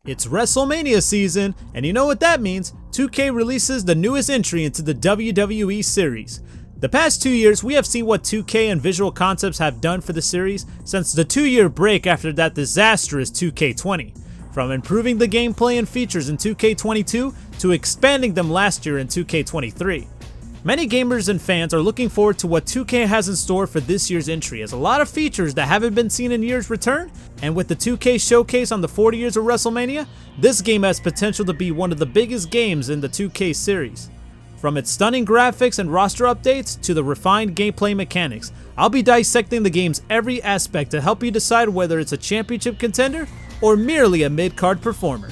It's WrestleMania season, and you know what that means. 2K releases the newest entry into the WWE series. The past 2 years, we have seen what 2K and Visual Concepts have done for the series since the 2-year break after that disastrous 2K20. From improving the gameplay and features in 2K22 to expanding them last year in 2K23. Many gamers and fans are looking forward to what 2K has in store for this year's entry, as a lot of features that haven't been seen in years return, and with the 2K showcase on the 40 years of WrestleMania, this game has potential to be one of the biggest games in the 2K series. From its stunning graphics and roster updates to the refined gameplay mechanics, I'll be dissecting the game's every aspect to help you decide whether it's a championship contender or merely a mid-card performer.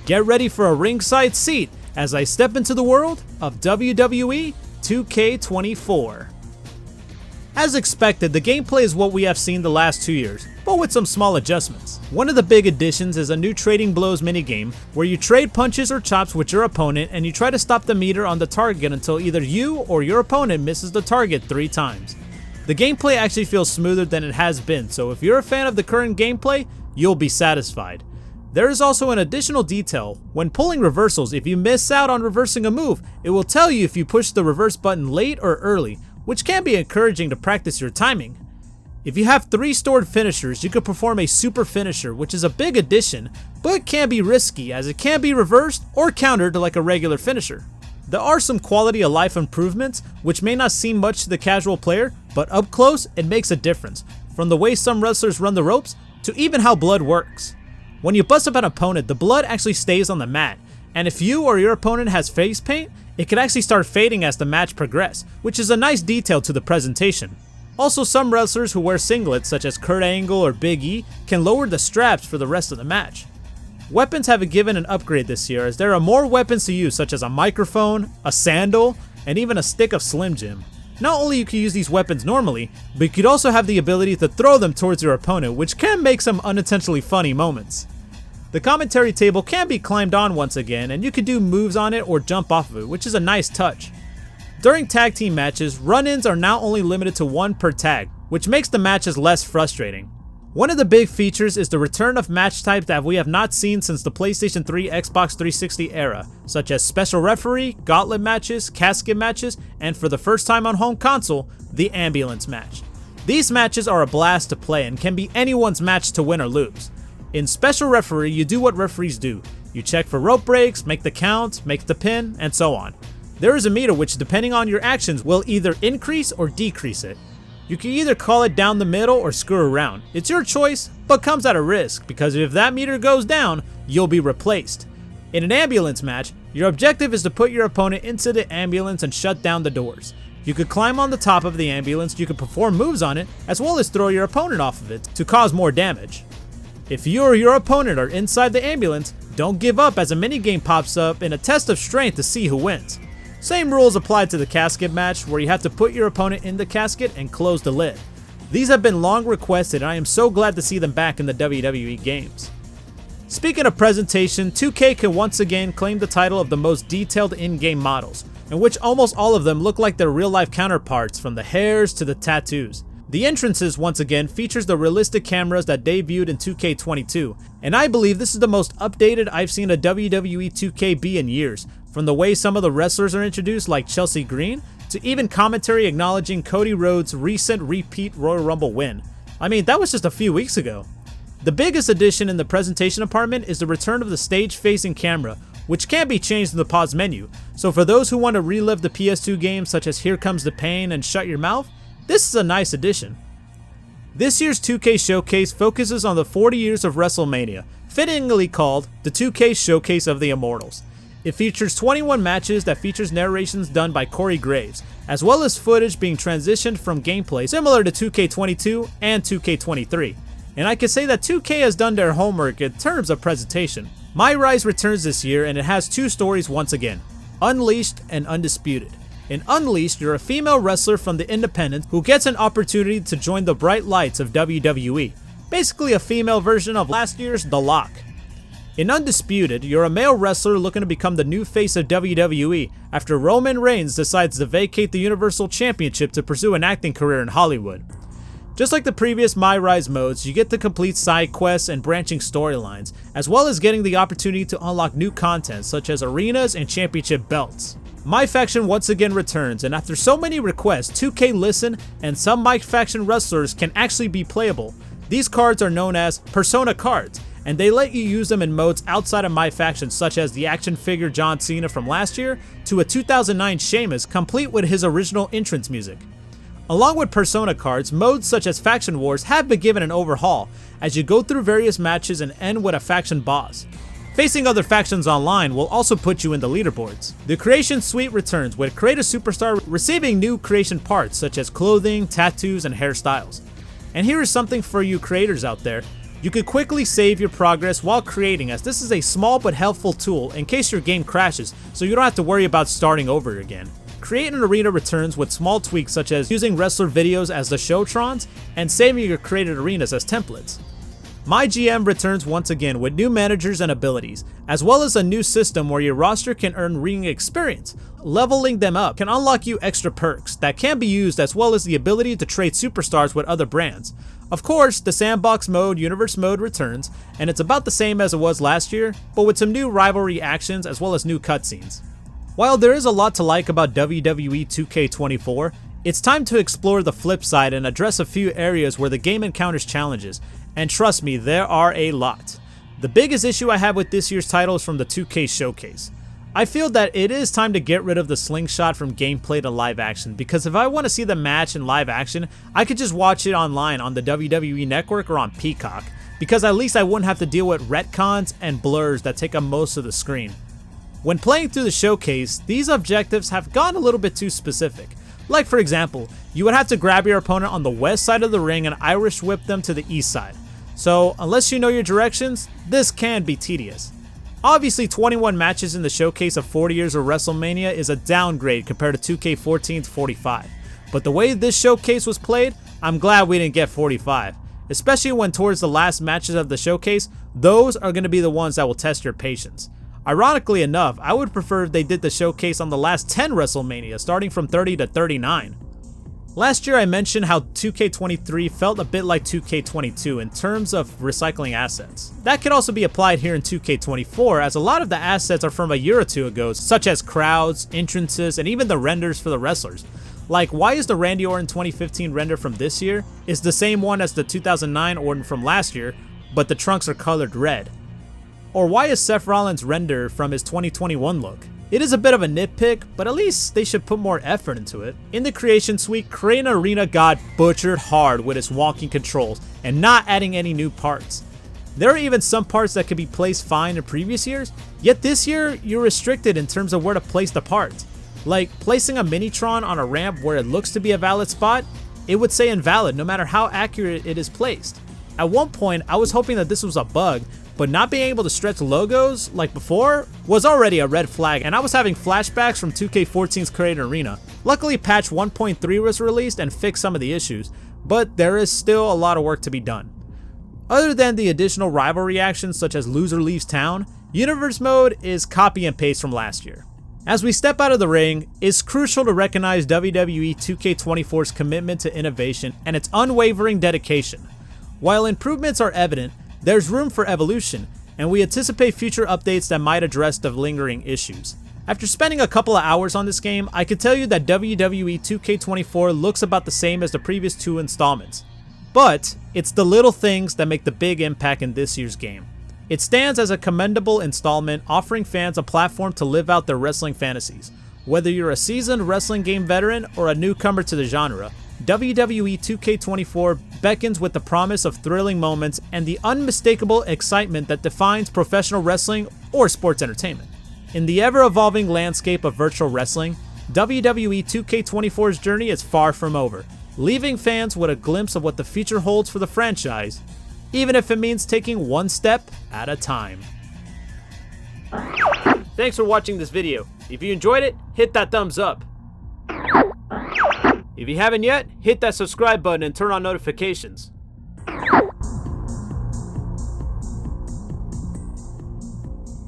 Get ready for a ringside seat as I step into the world of WWE 2K24. As expected, the gameplay is what we have seen the last 2 years, but with some small adjustments. One of the big additions is a new trading blows minigame where you trade punches or chops with your opponent and you try to stop the meter on the target until either you or your opponent misses the target 3 times. The gameplay actually feels smoother than it has been, so if you're a fan of the current gameplay, you'll be satisfied. There is also an additional detail. When pulling reversals, if you miss out on reversing a move, it will tell you if you push the reverse button late or early, which can be encouraging to practice your timing. If you have 3 stored finishers, you could perform a super finisher, which is a big addition, but can be risky as it can be reversed or countered like a regular finisher. There are some quality of life improvements, which may not seem much to the casual player, but up close, it makes a difference, from the way some wrestlers run the ropes to even how blood works. When you bust up an opponent, the blood actually stays on the mat, and if you or your opponent has face paint, it can actually start fading as the match progresses, which is a nice detail to the presentation. Also, some wrestlers who wear singlets such as Kurt Angle or Big E can lower the straps for the rest of the match. Weapons have been given an upgrade this year as there are more weapons to use such as a microphone, a sandal, and even a stick of Slim Jim. Not only you can use these weapons normally, but you could also have the ability to throw them towards your opponent, which can make some unintentionally funny moments. The commentary table can be climbed on once again, and you can do moves on it or jump off of it, which is a nice touch. During tag team matches, run-ins are now only limited to 1 per tag, which makes the matches less frustrating. One of the big features is the return of match types that we have not seen since the PlayStation 3 Xbox 360 era, such as special referee, gauntlet matches, casket matches, and for the first time on home console, the ambulance match. These matches are a blast to play and can be anyone's match to win or lose. In special referee, you do what referees do. You check for rope breaks, make the count, make the pin, and so on. There is a meter which, depending on your actions, will either increase or decrease it. You can either call it down the middle or screw around. It's your choice, but comes at a risk, because if that meter goes down, you'll be replaced. In an ambulance match, your objective is to put your opponent into the ambulance and shut down the doors. You could climb on the top of the ambulance, you could perform moves on it, as well as throw your opponent off of it to cause more damage. If you or your opponent are inside the ambulance, don't give up as a minigame pops up in a test of strength to see who wins. Same rules apply to the casket match, where you have to put your opponent in the casket and close the lid. These have been long requested and I am so glad to see them back in the WWE games. Speaking of presentation, 2K can once again claim the title of the most detailed in-game models, in which almost all of them look like their real-life counterparts, from the hairs to the tattoos. The entrances once again features the realistic cameras that debuted in 2K22, and I believe this is the most updated I've seen a WWE 2K be in years, from the way some of the wrestlers are introduced like Chelsea Green, to even commentary acknowledging Cody Rhodes' recent repeat Royal Rumble win. I mean, that was just a few weeks ago. The biggest addition in the presentation department is the return of the stage-facing camera, which can be changed in the pause menu, so for those who want to relive the PS2 games such as Here Comes the Pain and Shut Your Mouth, this is a nice addition. This year's 2K Showcase focuses on the 40 years of WrestleMania, fittingly called the 2K Showcase of the Immortals. It features 21 matches that features narrations done by Corey Graves, as well as footage being transitioned from gameplay similar to 2K22 and 2K23. And I can say that 2K has done their homework in terms of presentation. My Rise returns this year and it has 2 stories once again, Unleashed and Undisputed. In Unleashed, you're a female wrestler from the Independents who gets an opportunity to join the bright lights of WWE, basically a female version of last year's The Lock. In Undisputed, you're a male wrestler looking to become the new face of WWE after Roman Reigns decides to vacate the Universal Championship to pursue an acting career in Hollywood. Just like the previous My Rise modes, you get to complete side quests and branching storylines, as well as getting the opportunity to unlock new content such as arenas and championship belts. My Faction once again returns, and after so many requests, 2K listened and some My Faction wrestlers can actually be playable. These cards are known as Persona cards, and they let you use them in modes outside of My Faction, such as the action figure John Cena from last year to a 2009 Sheamus complete with his original entrance music. Along with Persona cards, modes such as Faction Wars have been given an overhaul as you go through various matches and end with a faction boss. Facing other factions online will also put you in the leaderboards. The Creation Suite returns with Create a Superstar receiving new creation parts such as clothing, tattoos, and hairstyles. And here is something for you creators out there. You can quickly save your progress while creating, as this is a small but helpful tool in case your game crashes, so you don't have to worry about starting over again. Create an Arena returns with small tweaks such as using wrestler videos as the Showtrons and saving your created arenas as templates. My GM returns once again with new managers and abilities, as well as a new system where your roster can earn ring experience. Leveling them up can unlock you extra perks that can be used, as well as the ability to trade superstars with other brands. Of course, the Sandbox mode, Universe mode returns, and it's about the same as it was last year, but with some new rivalry actions as well as new cutscenes. While there is a lot to like about WWE 2K24, it's time to explore the flip side and address a few areas where the game encounters challenges, and trust me, there are a lot. The biggest issue I have with this year's title is from the 2K showcase. I feel that it is time to get rid of the slingshot from gameplay to live action, because if I want to see the match in live action, I could just watch it online on the WWE Network or on Peacock, because at least I wouldn't have to deal with retcons and blurs that take up most of the screen. When playing through the showcase, these objectives have gone a little bit too specific. Like for example, you would have to grab your opponent on the west side of the ring and Irish whip them to the east side. So unless you know your directions, this can be tedious. Obviously 21 matches in the showcase of 40 years of WrestleMania is a downgrade compared to 2K14's 45. But the way this showcase was played, I'm glad we didn't get 45. Especially when towards the last matches of the showcase, those are going to be the ones that will test your patience. Ironically enough, I would prefer if they did the showcase on the last 10 WrestleMania, starting from 30 to 39. Last year I mentioned how 2K23 felt a bit like 2K22 in terms of recycling assets. That could also be applied here in 2K24, as a lot of the assets are from a year or two ago, such as crowds, entrances, and even the renders for the wrestlers. Like, why is the Randy Orton 2015 render from this year is the same one as the 2009 Orton from last year, but the trunks are colored red? Or why is Seth Rollins' render from his 2021 look? It is a bit of a nitpick, but at least they should put more effort into it. In the Creation Suite, Create an Arena got butchered hard with its wonky controls and not adding any new parts. There are even some parts that could be placed fine in previous years, yet this year you're restricted in terms of where to place the parts. Like placing a Minitron on a ramp where it looks to be a valid spot, it would say invalid no matter how accurate it is placed. At one point I was hoping that this was a bug, but not being able to stretch logos like before was already a red flag, and I was having flashbacks from 2K14's Create an Arena. Luckily patch 1.3 was released and fixed some of the issues, but there is still a lot of work to be done. Other than the additional rivalry actions such as Loser Leaves Town, Universe mode is copy and paste from last year. As we step out of the ring, it's crucial to recognize WWE 2K24's commitment to innovation and its unwavering dedication. While improvements are evident, there's room for evolution, and we anticipate future updates that might address the lingering issues. After spending a couple of hours on this game, I can tell you that WWE 2K24 looks about the same as the previous two installments. But it's the little things that make the big impact in this year's game. It stands as a commendable installment, offering fans a platform to live out their wrestling fantasies. Whether you're a seasoned wrestling game veteran or a newcomer to the genre, WWE 2K24 beckons with the promise of thrilling moments and the unmistakable excitement that defines professional wrestling or sports entertainment. In the ever-evolving landscape of virtual wrestling, WWE 2K24's journey is far from over, leaving fans with a glimpse of what the future holds for the franchise, even if it means taking one step at a time. Thanks for watching this video. If you enjoyed it, hit that thumbs up. If you haven't yet, hit that subscribe button and turn on notifications.